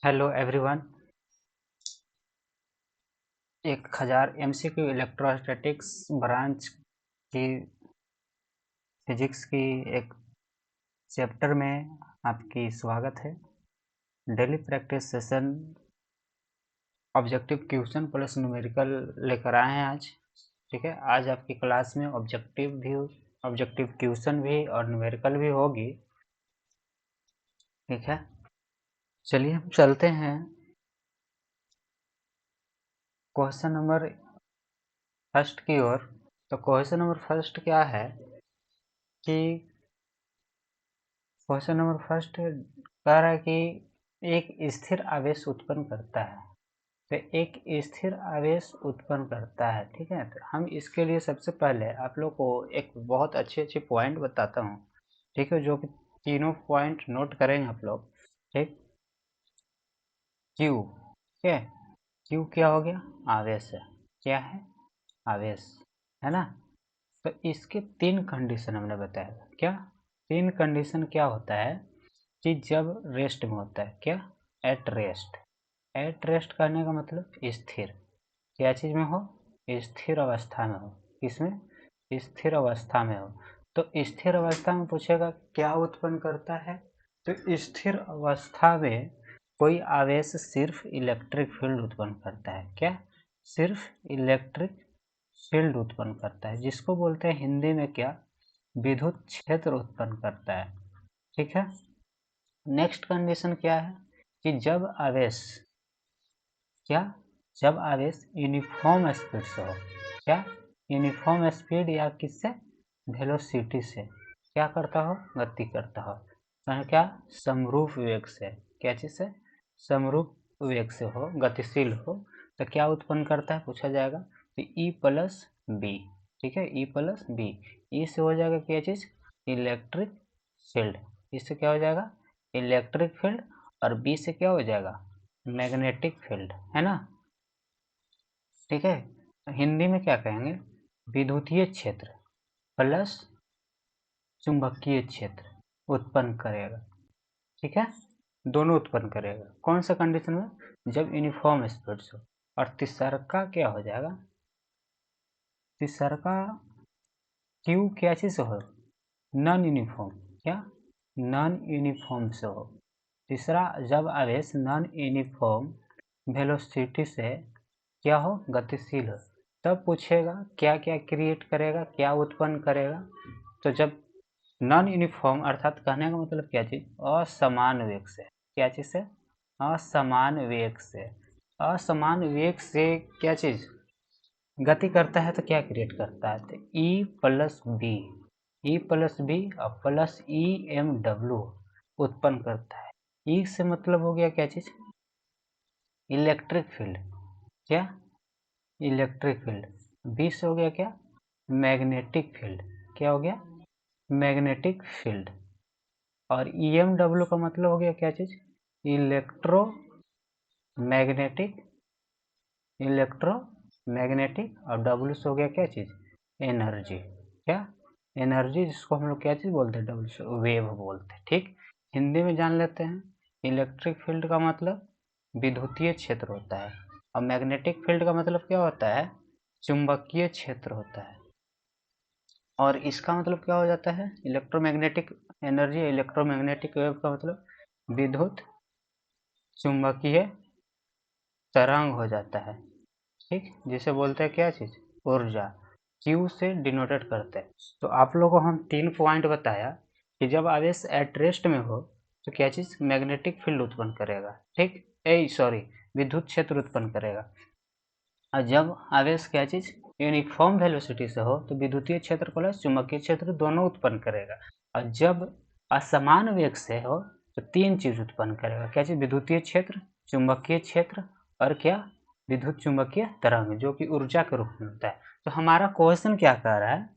Hello everyone. 1000 MCQ electrostatics branch की physics की एक चैप्टर में आपकी स्वागत है। Daily practice session objective question plus numerical लेकर आए हैं आज। ठीक है, आज आपकी क्लास में ऑब्जेक्टिव क्वेश्चन भी और न्यूमेरिकल भी होगी। ठीक है, चलिए हम चलते हैं क्वेश्चन नंबर फर्स्ट की ओर। तो क्वेश्चन नंबर फर्स्ट क्या है कि क्वेश्चन नंबर फर्स्ट कह रहा है कि एक स्थिर आवेश उत्पन्न करता है। तो एक स्थिर आवेश उत्पन्न करता है, ठीक है। तो हम इसके लिए सबसे पहले आप लोग को एक बहुत अच्छे पॉइंट बताता हूँ, ठीक है, जो कि तीनों पॉइंट नोट करेंगे आप लोग। ठीक, क्यू, ठीक है, क्यू क्या हो गया? आवेश है। क्या है? आवेश है ना। तो इसके तीन कंडीशन हमने बताया। क्या तीन कंडीशन? क्या होता है कि जब रेस्ट में होता है, क्या? At rest. एट रेस्ट करने का मतलब स्थिर। क्या चीज में हो? स्थिर अवस्था में हो। किसमें? स्थिर अवस्था में हो। तो स्थिर अवस्था में पूछेगा क्या उत्पन्न करता है। तो स्थिर अवस्था में कोई आवेश सिर्फ इलेक्ट्रिक फील्ड उत्पन्न करता है। क्या? सिर्फ इलेक्ट्रिक फील्ड उत्पन्न करता है, जिसको बोलते हैं हिंदी में क्या? विद्युत क्षेत्र उत्पन्न करता है। ठीक है। नेक्स्ट कंडीशन क्या है कि जब आवेश, क्या? जब आवेश यूनिफॉर्म स्पीड से हो। क्या? यूनिफॉर्म स्पीड या किससे? वेलोसिटी से क्या करता हो? गति करता हो। क्या? समरूप वेग से। क्या चीज से? समरूप वेग से हो, गतिशील हो। तो क्या उत्पन्न करता है पूछा जाएगा। तो E प्लस बी। ठीक है, E प्लस बी। ई से हो जाएगा क्या चीज? Electric field. इससे क्या हो जाएगा? Electric field. और बी से क्या हो जाएगा? मैग्नेटिक फील्ड, है ना। ठीक है, हिंदी में क्या कहेंगे? विद्युतीय क्षेत्र प्लस चुंबकीय क्षेत्र उत्पन्न करेगा। ठीक है, दोनों उत्पन्न करेगा। कौन सा कंडीशन में? जब यूनिफॉर्म स्पीड से। और तीसरा क्या हो जाएगा? तीसरा क्यू क्या चीज से हो? Non uniform. क्या? नॉन यूनिफॉर्म से हो। तीसरा, जब आवेश नॉन यूनिफॉर्म वेलोसिटी से क्या हो? गतिशील हो। तब पूछेगा क्या क्या क्रिएट करेगा, क्या उत्पन्न करेगा। तो जब नॉन यूनिफॉर्म अर्थात कहने का मतलब क्या चीज? असमान वेग से। क्या चीज से? असमान वेग से। असमान वेग से क्या चीज गति करता है तो क्या क्रिएट करता है? तो E plus B. E plus B और प्लस ई एम डब्ल्यू उत्पन्न करता है। ई से मतलब हो गया क्या चीज? Electric field. क्या? Electric field. बी से हो गया क्या? Magnetic field. क्या हो गया? Magnetic field. और EMW का मतलब हो गया क्या चीज? Electro magnetic. इलेक्ट्रोमैग्नेटिक। और डब्ल्यू से हो गया क्या चीज? एनर्जी। क्या? एनर्जी, जिसको हम लोग क्या चीज बोलते हैं? डब्ल्यू से वेव बोलते हैं। ठीक, हिंदी में जान लेते हैं। इलेक्ट्रिक फील्ड का मतलब विद्युतीय क्षेत्र होता है, और मैग्नेटिक फील्ड का मतलब क्या होता है? चुंबकीय क्षेत्र होता है। और इसका मतलब क्या हो जाता है? इलेक्ट्रोमैग्नेटिक एनर्जी, इलेक्ट्रोमैग्नेटिक वेव का मतलब विद्युत चुंबकीय तरंग हो जाता है। ठीक, जिसे बोलते हैं क्या चीज? ऊर्जा। Q से डिनोटेड करते हैं। तो आप लोगों को हम 3 पॉइंट बताया कि जब आवेश एट रेस्ट में हो तो क्या चीज? मैग्नेटिक फील्ड उत्पन्न करेगा। ठीक, सॉरी, विद्युत क्षेत्र उत्पन्न करेगा। और जब आवेश क्या चीज? यूनिफॉर्म वेलोसिटी से हो तो विद्युतीय क्षेत्र प्लस चुंबकीय क्षेत्र दोनों उत्पन्न करेगा। और जब असमान वेग से हो तो 3 चीज उत्पन्न करेगा। क्या चीज? विद्युतीय क्षेत्र, चुंबकीय क्षेत्र और क्या? विद्युत चुंबकीय तरंग, जो कि ऊर्जा के रूप में होता है। तो हमारा क्वेश्चन क्या कह रहा है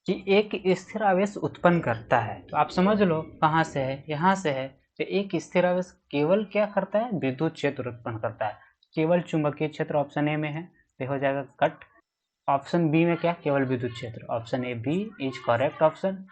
कि एक स्थिर आवेश उत्पन्न करता है। तो आप समझ लो कहाँ से है, यहाँ से है। तो एक स्थिर आवेश केवल क्या करता है? विद्युत क्षेत्र उत्पन्न करता है। केवल चुंबकीय क्षेत्र ऑप्शन ए में है, तो हो जाएगा कट। ऑप्शन बी में क्या? केवल विद्युत क्षेत्र। Option A B is correct option.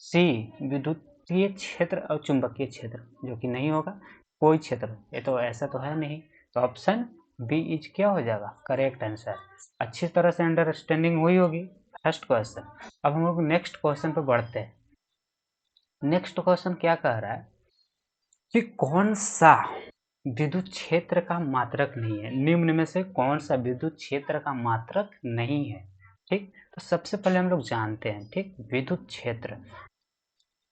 C विद्युतीय क्षेत्र और चुंबकीय क्षेत्र, जो कि नहीं होगा। कोई क्षेत्र, ये तो ऐसा तो है नहीं, तो ऑप्शन बी इज क्या हो जाएगा करेक्ट आंसर। अच्छी तरह से अंडरस्टैंडिंग हुई होगी फर्स्ट क्वेश्चन। अब हम लोग नेक्स्ट क्वेश्चन पे बढ़ते हैं। नेक्स्ट क्वेश्चन क्या कह रहा है कि कौन सा विद्युत क्षेत्र का मात्रक नहीं है, निम्न में से कौन सा विद्युत क्षेत्र का मात्रक नहीं है। ठीक, तो सबसे पहले हम लोग जानते हैं, ठीक, विद्युत क्षेत्र।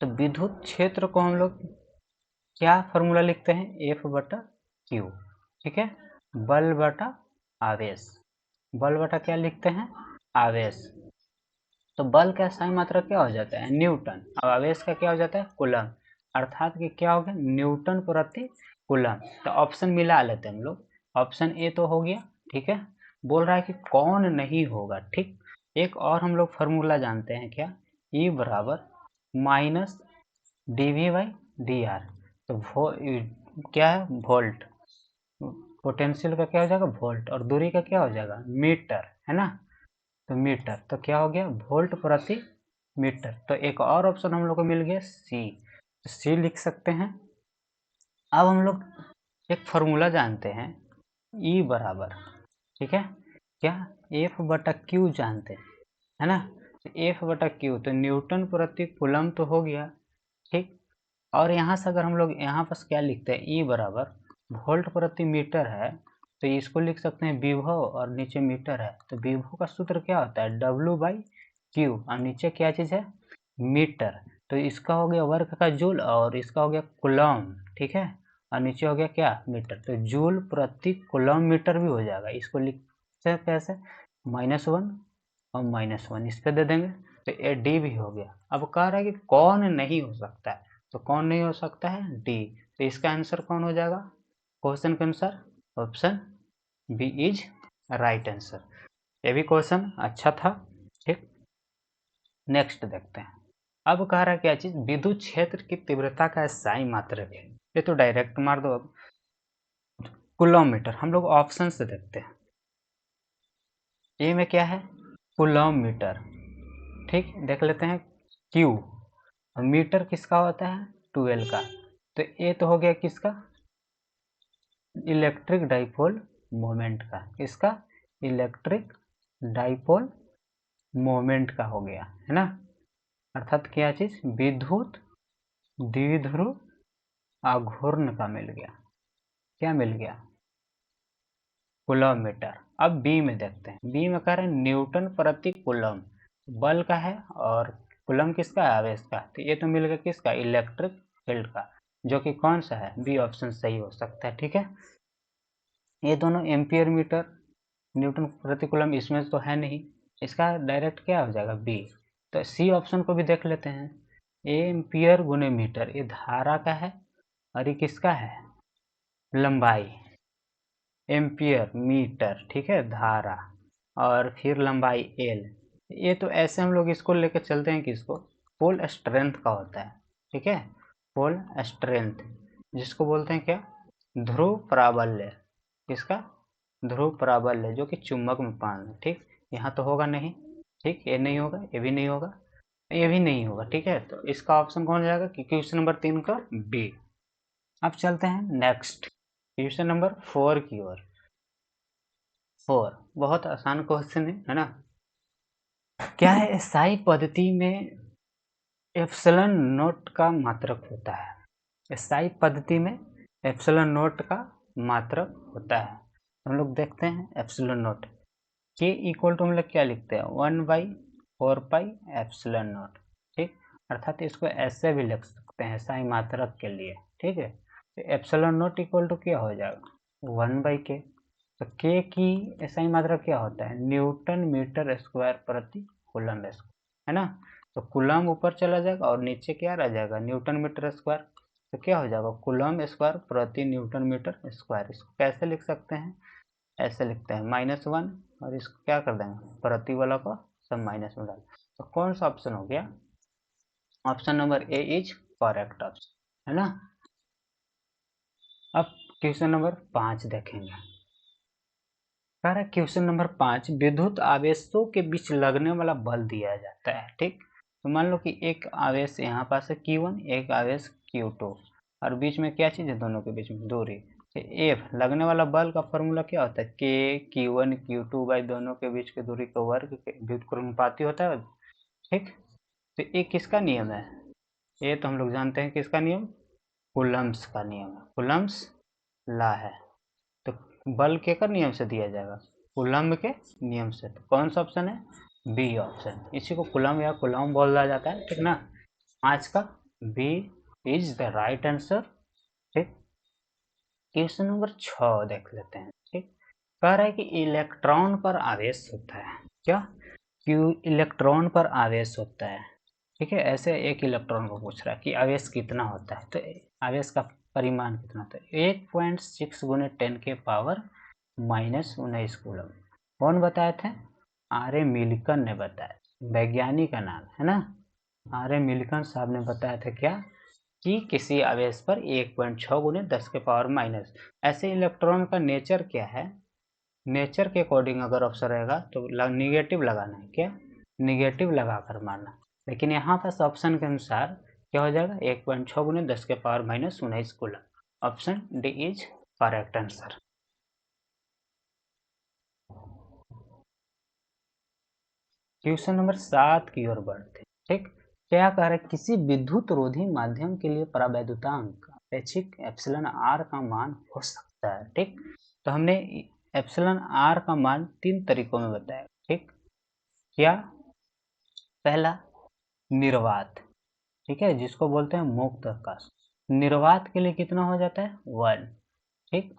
तो विद्युत क्षेत्र को हम लोग क्या फॉर्मूला लिखते हैं, एफ बटा क्यू। ठीक है, बल बटा आवेश, बल बटा क्या लिखते हैं, आवेश। तो बल का सही मात्रक क्या हो जाता है, न्यूटन, और आवेश का क्या हो जाता है, कूलम, अर्थात कि क्या हो गया, न्यूटन प्रति कूलम। तो ऑप्शन मिला लेते हैं हम लोग, ऑप्शन ए तो हो गया। ठीक है, बोल रहा है कि कौन नहीं होगा। ठीक, एक और हम लोग फार्मूला जानते हैं, क्या, ई बराबर minus D V by D R. तो क्या है, वोल्ट, पोटेंशियल का क्या हो जाएगा, वोल्ट, और दूरी का क्या हो जाएगा, मीटर, है ना। तो मीटर, तो क्या हो गया, वोल्ट प्रति मीटर। तो एक और ऑप्शन हम लोग को मिल गया सी, तो सी लिख सकते हैं। अब हम लोग एक फार्मूला जानते हैं, ई बराबर, ठीक है, क्या, एफ बटा क्यू जानते हैं, है ना। तो एफ बटा क्यू, तो न्यूटन प्रति कूलम तो हो गया। ठीक, और यहाँ से अगर हम लोग यहाँ पर क्या लिखते हैं, ई बराबर वोल्ट प्रति मीटर है, तो इसको लिख सकते हैं विभव, और नीचे मीटर है, तो विभव का सूत्र क्या होता है, डब्ल्यू बाई क्यू, और नीचे क्या चीज़ है, मीटर। तो इसका हो गया वर्ग का जूल, और इसका हो गया कूलम, ठीक है, और नीचे हो गया क्या, मीटर। तो जूल प्रति कूलम मीटर भी हो जाएगा। इसको लिखते हैं कैसे, -1 और -1 इस पे दे देंगे, तो ए डी भी हो गया। अब कह रहा है कि कौन नहीं हो सकता है, तो कौन नहीं हो सकता है, डी। तो इसका आंसर कौन हो जाएगा, क्वेश्चन के अनुसार option B is right answer. ये भी क्वेश्चन अच्छा था। ठीक, नेक्स्ट देखते हैं। अब कह रहा है क्या चीज, विद्युत क्षेत्र की तीव्रता का SI मात्रक है। ये तो डायरेक्ट मार दो। अब कूलममीटर, हम लोग ऑप्शन से देखते हैं। ए में क्या है, कूलममीटर। ठीक, देख लेते हैं क्यू, मीटर किसका होता है, 12 का। तो ए तो हो गया किसका, इलेक्ट्रिक डाइपोल मोमेंट का, किसका, इलेक्ट्रिक डाइपोल मोमेंट का हो गया, है ना। अर्थात क्या चीज, विद्युत द्विध्रुव आघूर्ण का मिल गया। क्या मिल गया, कूलम मीटर। अब बी में देखते हैं, बी में कह रहे हैं न्यूटन प्रति कूलम, बल का है, और कूलम किसका है, आवेश का। तो ये तो मिल गया किसका, इलेक्ट्रिक फील्ड का, जो कि कौन सा है, बी ऑप्शन सही हो सकता है। ठीक है, ये दोनों एम्पियर मीटर न्यूटन प्रति कूलम इसमें तो है नहीं, इसका डायरेक्ट क्या हो जाएगा, बी। तो सी ऑप्शन को भी देख लेते हैं, एम्पियर गुने मीटर, ये धारा का है, और ये किसका है, लंबाई, एम्पियर मीटर, ठीक है, धारा, और फिर लंबाई एल। ये तो ऐसे हम लोग इसको लेकर चलते हैं कि इसको पोल स्ट्रेंथ का होता है। ठीक है, पोल स्ट्रेंथ, जिसको बोलते हैं क्या, ध्रुव प्राबल्य, किसका, ध्रुव प्राबल्य, जो कि चुंबक में पाना। ठीक, यहाँ तो होगा नहीं, ठीक, ये नहीं होगा, ये भी नहीं होगा, ये भी नहीं होगा। ठीक है, तो इसका ऑप्शन कौन जाएगा, क्वेश्चन नंबर 3 का बी। अब चलते हैं नेक्स्ट क्वेश्चन नंबर 4 की ओर। 4 बहुत आसान क्वेश्चन है ना। क्या है, एसआई पद्धति में एप्सिलॉन नोट का मात्रक होता है। एसआई पद्धति में एप्सिलॉन नोट का मात्रक होता है। हम लोग देखते हैं एप्सिलॉन नोट, के इक्वल टू हम लोग क्या लिखते हैं, 1/4 पाई एप्सिलॉन नोट। ठीक, अर्थात इसको ऐसे भी लिख सकते हैं एसआई मात्रक के लिए। ठीक है, तो एप्सिलॉन नोट इक्वल टू क्या हो जाएगा, 1/k। तो के की एसआई मात्रक क्या होता है, न्यूटन मीटर स्क्वायर प्रति कूलम स्क्वायर, है ना। तो कूलम ऊपर चला जाएगा, और नीचे क्या रह जाएगा, न्यूटन मीटर स्क्वायर। तो क्या हो जाएगा, कूलम स्क्वायर प्रति न्यूटन मीटर स्क्वायर। इसको कैसे लिख सकते हैं, ऐसे लिखते हैं -1, और इसको क्या कर देंगे, प्रति वाला को सब माइनस में डाल। तो कौन सा ऑप्शन हो गया, option number A is correct option, है ना। अब क्वेश्चन नंबर 5 देखेंगे। कह रहा है क्वेश्चन नंबर 5, विद्युत आवेशों के बीच लगने वाला बल दिया जाता है। ठीक, तो मान लो कि एक आवेश यहाँ पास है Q1, एक आवेश Q2, और बीच में क्या चीज़ है, दोनों के बीच में दूरी। तो एफ लगने वाला बल का फॉर्मूला क्या होता है, के Q1 Q2 बाई दोनों के बीच की दूरी का वर्ग के व्युत्क्रमानुपाती होता है, ठीक। तो ये किसका नियम है, ये तो हम लोग जानते हैं किसका नियम, कूलम्ब्स का नियम है, कूलम्ब्स ला है। तो बल के का नियम से दिया जाएगा, कूलम्ब के नियम से। तो कौन सा ऑप्शन है, बी ऑप्शन, इसी को कूलम्ब या कूलम्ब बोला जाता है, ठीक ना। आज का B is the right answer, ठीक। क्वेश्चन नंबर 6 देख लेते हैं, ठीक। कह रहा है कि इलेक्ट्रॉन पर आवेश होता है, क्या, क्यों इलेक्ट्रॉन पर आवेश होता है, ठीक है। ऐसे एक इलेक्ट्रॉन को पूछ रहा है कि आवेश कितना होता है, तो आवेश का परिमाण कितना होता है, 1.6 × 10 के पावर -19 कूलम। कौन बताए थे, आर ए मिल्टन ने बताया, वैज्ञानिक का नाम है ना, आर ए मिल्टन साहब ने बताया था क्या, कि किसी आवेश पर 1.6 × 10 के पावर माइनस। ऐसे इलेक्ट्रॉन का नेचर क्या है, नेचर के अकॉर्डिंग अगर ऑप्शन रहेगा तो निगेटिव लगाना है, क्या, निगेटिव लगा कर मारना। लेकिन यहाँ पर ऑप्शन के अनुसार क्या हो जाएगा, 1.6 × 10 के power -19 coulomb. Option D is correct answer. Question number 7 की ओर बढ़ते हैं, ठीक। क्या कह रहे हैं, किसी विद्युत रोधी माध्यम के लिए परावैद्युतांक अपेक्षिक एप्सिलॉन आर का मान हो सकता है, ठीक। तो हमने एप्सिलॉन आर का मान 3 तरीकों में बताया, ठीक। क्या, पहला निर्वात, ठीक है, जिसको बोलते हैं मुक्त आकाश, निर्वात के लिए कितना हो जाता है 1, ठीक।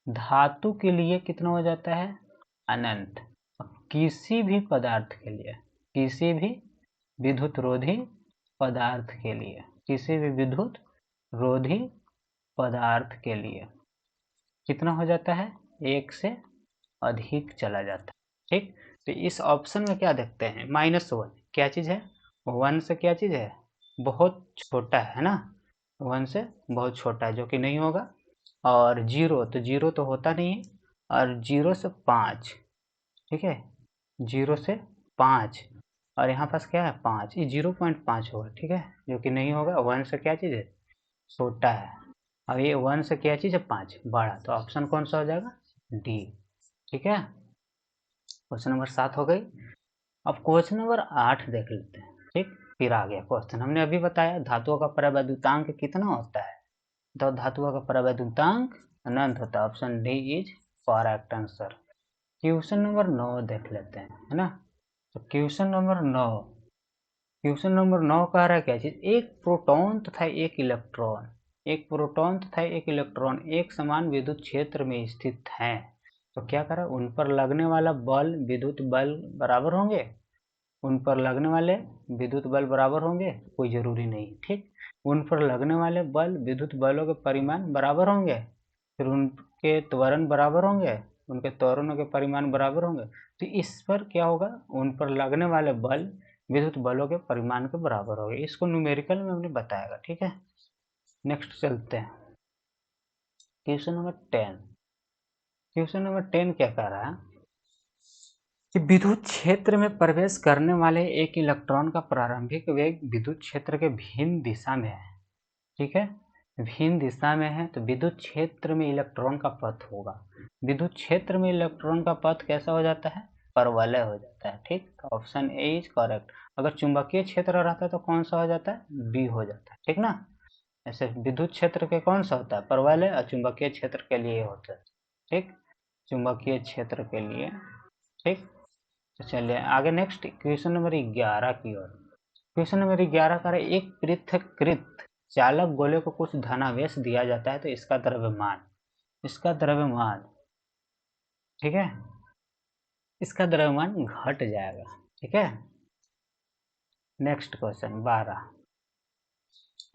धातु के लिए कितना हो जाता है अनंत। किसी भी पदार्थ के लिए, किसी भी विद्युत रोधी पदार्थ के लिए, किसी भी विद्युत रोधी पदार्थ के लिए कितना हो जाता है, 1 से अधिक चला जाता है, ठीक। तो इस ऑप्शन में क्या देखते हैं, -1 क्या चीज़ है, 1 से क्या चीज़ है, बहुत छोटा है ना, 1 से बहुत छोटा है जो कि नहीं होगा। और 0 तो 0 तो होता नहीं है, और 0 से 5, ठीक है, 0 से 5, और यहाँ पास क्या है 5, ये 0.5 होगा, ठीक है, जो कि नहीं होगा। 1 से क्या चीज़ है, छोटा है, और ये 1 से क्या चीज़ है 5 बड़ा, तो ऑप्शन कौन सा हो जाएगा, डी, ठीक है। क्वेश्चन नंबर 7 हो गई। अब क्वेश्चन नंबर 8 देख लेते हैं, ठीक। फिर आ गया क्वेश्चन, हमने अभी बताया धातुओं का परावैद्युतांक कितना होता है, तो धातुओं का परावैद्युतांक अनंत होता है, option D is correct answer. Question number 9 देख लेते हैं, है ना। तो क्वेश्चन नंबर 9, क्वेश्चन नंबर 9 कह रहा है क्या चीज, एक प्रोटॉन तथा एक इलेक्ट्रॉन, एक प्रोटॉन तथा एक इलेक्ट्रॉन एक समान विद्युत क्षेत्र में स्थित हैं, तो क्या करा, उन पर लगने वाला बल विद्युत बल बराबर होंगे, उन पर लगने वाले विद्युत बल बराबर होंगे, कोई जरूरी नहीं, ठीक। उन पर लगने वाले बल विद्युत बलों के परिमाण बराबर होंगे, फिर उनके त्वरण बराबर होंगे, उनके त्वरणों के परिमाण बराबर होंगे। तो इस पर क्या होगा, उन पर लगने वाले बल विद्युत बलों के परिमाण के बराबर होंगे, इसको न्यूमेरिकल में हमने बताएगा, ठीक है। नेक्स्ट चलते हैं, क्वेश्चन नंबर 10। क्वेश्चन नंबर 10 क्या कह रहा है कि विद्युत क्षेत्र में प्रवेश करने वाले एक इलेक्ट्रॉन का प्रारंभिक वेग विद्युत क्षेत्र के भिन्न दिशा में है, ठीक है, भिन्न दिशा में है, तो विद्युत क्षेत्र में इलेक्ट्रॉन का पथ होगा, विद्युत क्षेत्र में इलेक्ट्रॉन का पथ कैसा हो जाता है, परवलय हो जाता है, ठीक। Option A is correct. अगर चुंबकीय क्षेत्र रहता है तो कौन सा हो जाता है, बी हो जाता है, ठीक ना। ऐसे विद्युत क्षेत्र के कौन सा होता है, परवलय, और चुंबकीय क्षेत्र के लिए होता है, ठीक, चुंबकीय क्षेत्र के लिए, ठीक। तो चलिए आगे नेक्स्ट क्वेश्चन नंबर 11 की ओर। क्वेश्चन नंबर 11 का एक पृथक्कृत चालक गोले को कुछ धनावेश दिया जाता है, तो इसका द्रव्यमान, इसका द्रव्यमान, ठीक है, इसका द्रव्यमान घट जाएगा, ठीक है। नेक्स्ट क्वेश्चन 12,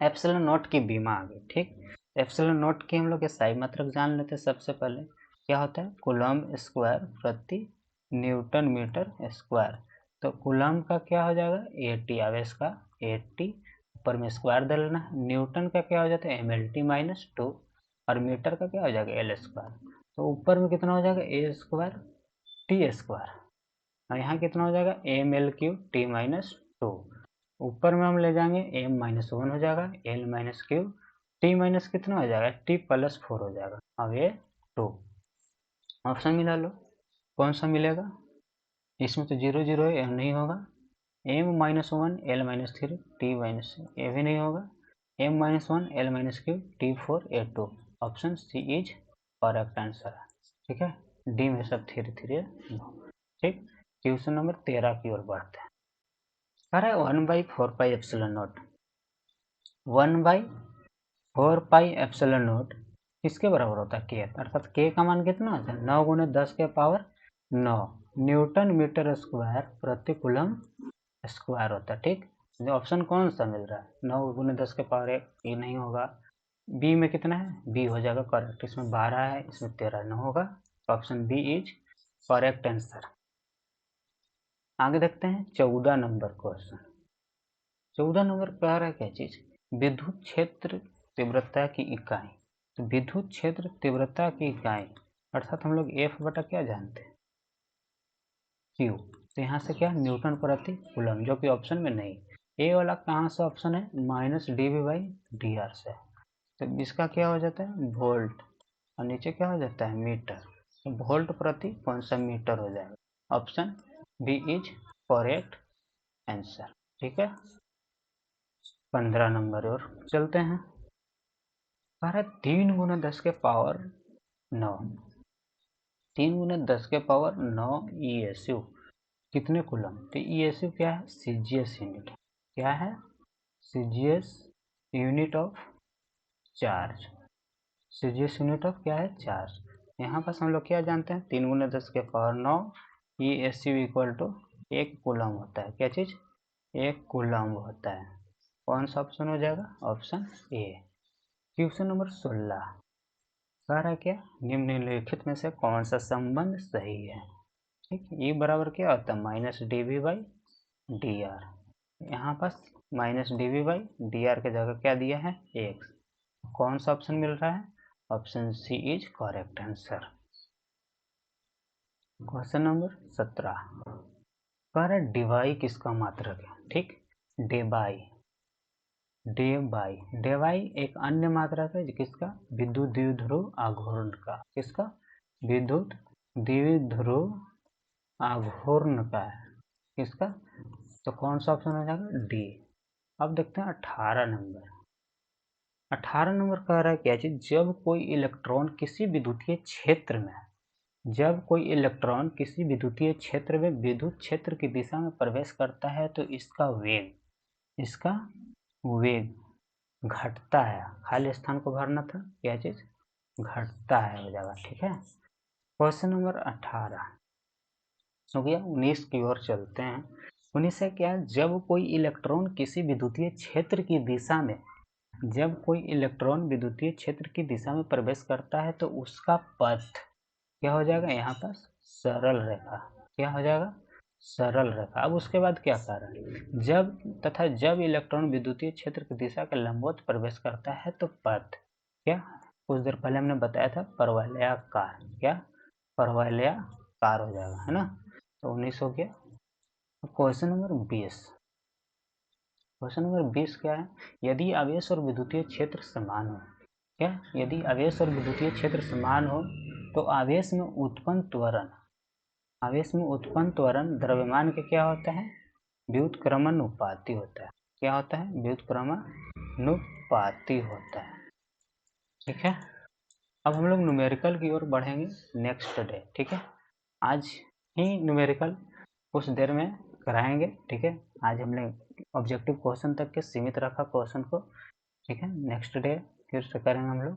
एप्सिलॉन नॉट की बीमा आ गई, ठीक। एप्सिलॉन नॉट की हम लोग सही मात्रक जान लेते हैं। सबसे पहले क्या होता है, कूलम्ब स्क्वायर प्रति न्यूटन मीटर स्क्वायर। तो कूलम्ब का क्या हो जाएगा 80, आवेश का 80, ऊपर में स्क्वायर दे लेना। न्यूटन का क्या हो जाता है MLT-2, और मीटर का क्या हो जाएगा L स्क्वायर। तो ऊपर में कितना हो जाएगा A स्क्वायर T स्क्वायर, और यहाँ कितना हो जाएगा ML3T-2। ऊपर में हम ले जाएंगे M-1 हो जाएगा L-3 टी माइनस कितना हो जाएगा, टी प्लस 4 हो जाएगा। अब ये 2 ऑप्शन मिला लो, कौन सा मिलेगा, इसमें तो 0 0 है, एम नहीं होगा, M minus 1 L minus 3 T minus, ये भी नहीं होगा, M minus 1 L minus Q T 4 A 2, option C is correct answer. ठीक है, डी में सब धीरे धीरे। ठीक, क्वेश्चन नंबर 13 की ओर बढ़ते हैं। कह रहा है 1/4 pi epsilon not, 1/4 pi epsilon not किसके बराबर होता है, के, अर्थात के का मान कितना होता है, 9 × 10 के पावर 9 न्यूटन मीटर स्क्वायर प्रति कूलम स्क्वायर होता है। ठीक, ऑप्शन कौन सा मिल रहा है, 9 × 10 के पावर 1, ये नहीं होगा, बी में कितना है, बी हो जाएगा करेक्ट, इसमें 12 है, इसमें 13 नहीं होगा, option B is correct answer. आगे देखते हैं 14 नंबर क्वेश्चन। 14 नंबर कह रहा है क्या चीज, विद्युत क्षेत्र तीव्रता की इकाई, तो विद्युत क्षेत्र तीव्रता की इकाई अर्थात हम लोग एफ बटा क्या जानते हैं, क्यू, तो यहाँ से क्या न्यूटन प्रति कूलम, जो कि ऑप्शन में नहीं, ए वाला कहाँ से ऑप्शन है, -dv/dr से, तो इसका क्या हो जाता है वोल्ट, और नीचे क्या हो जाता है मीटर, तो वोल्ट प्रति कौन सा मीटर हो जाएगा, option B is correct answer. ठीक है, 15 नंबर और चलते हैं। 3 × 10 के पावर 9, 3 × 10 के पावर 9 ESU कितने कूलम, तो ESU क्या है, CGS यूनिट, क्या है, CGS unit of charge, CGS unit of क्या है, चार्ज। यहाँ पर हम लोग क्या जानते हैं, 3 × 10 के power 9 ESU equal to 1 coulomb होता है, क्या चीज, 1 कूलम होता है, कौन सा ऑप्शन हो जाएगा, ऑप्शन ए। क्वेश्चन नंबर 16 कह रहा है क्या, निम्नलिखित में से कौन सा संबंध सही है। ठीक, ये बराबर क्या होता है, -dv/dr, यहाँ पर -dv/dr के जगह क्या दिया है, x, कौन सा ऑप्शन मिल रहा है, option C is correct answer. Question number 17 कह रहा है डिवाई किसका मात्रक है। ठीक, डेबाई, डेबाई एक अन्य मात्रक है किसका, विद्युत द्विध्रुव आघूर्ण का, किसका, विद्युत द्विध्रुव आघूर्ण का है, किसका, तो कौन सा ऑप्शन हो जाएगा, डी। अब देखते हैं 18 नंबर। 18 नंबर कह रहा है क्या चीज, जब कोई इलेक्ट्रॉन किसी विद्युतीय क्षेत्र में, जब कोई इलेक्ट्रॉन किसी विद्युतीय क्षेत्र में विद्युत क्षेत्र की दिशा में प्रवेश करता है तो इसका वेग घटता है, खाली स्थान को भरना था, क्या चीज घटता है हो जाएगा। ठीक है, क्वेश्चन नंबर 18 हो गया। 19 की ओर चलते हैं। 19 से क्या, जब कोई इलेक्ट्रॉन किसी विद्युतीय क्षेत्र की दिशा में, जब कोई इलेक्ट्रॉन विद्युतीय क्षेत्र की दिशा में प्रवेश करता है तो उसका पथ क्या हो जाएगा, यहाँ पर सरल रेखा, क्या हो जाएगा, सरल रेखा। अब उसके बाद क्या कर रहा है, जब इलेक्ट्रॉन विद्युतीय क्षेत्र की दिशा के लंबवत प्रवेश करता है तो पथ क्या, कुछ देर पहले हमने बताया था परवलयाकार, क्या परवलयाकार हो जाएगा, है ना। तो 19 हो गया। क्वेश्चन नंबर 20, क्वेश्चन नंबर 20 क्या है, यदि आवेश और विद्युतीय क्षेत्र समान हो, क्या, यदि आवेश और विद्युतीय क्षेत्र समान हो तो आवेश में उत्पन्न त्वरण द्रव्यमान के क्या होता है, व्युत्क्रमानुपाती होता है, क्या होता है, व्युत्क्रमानुपाती होता है। ठीक है, अब हम लोग न्यूमेरिकल की ओर बढ़ेंगे नेक्स्ट डे। ठीक है, आज ही न्यूमेरिकल कुछ देर में कराएंगे। ठीक है, आज हमने ऑब्जेक्टिव क्वेश्चन तक के सीमित रखा क्वेश्चन को। ठीक है, नेक्स्ट डे फिर से करेंगे हम लोग।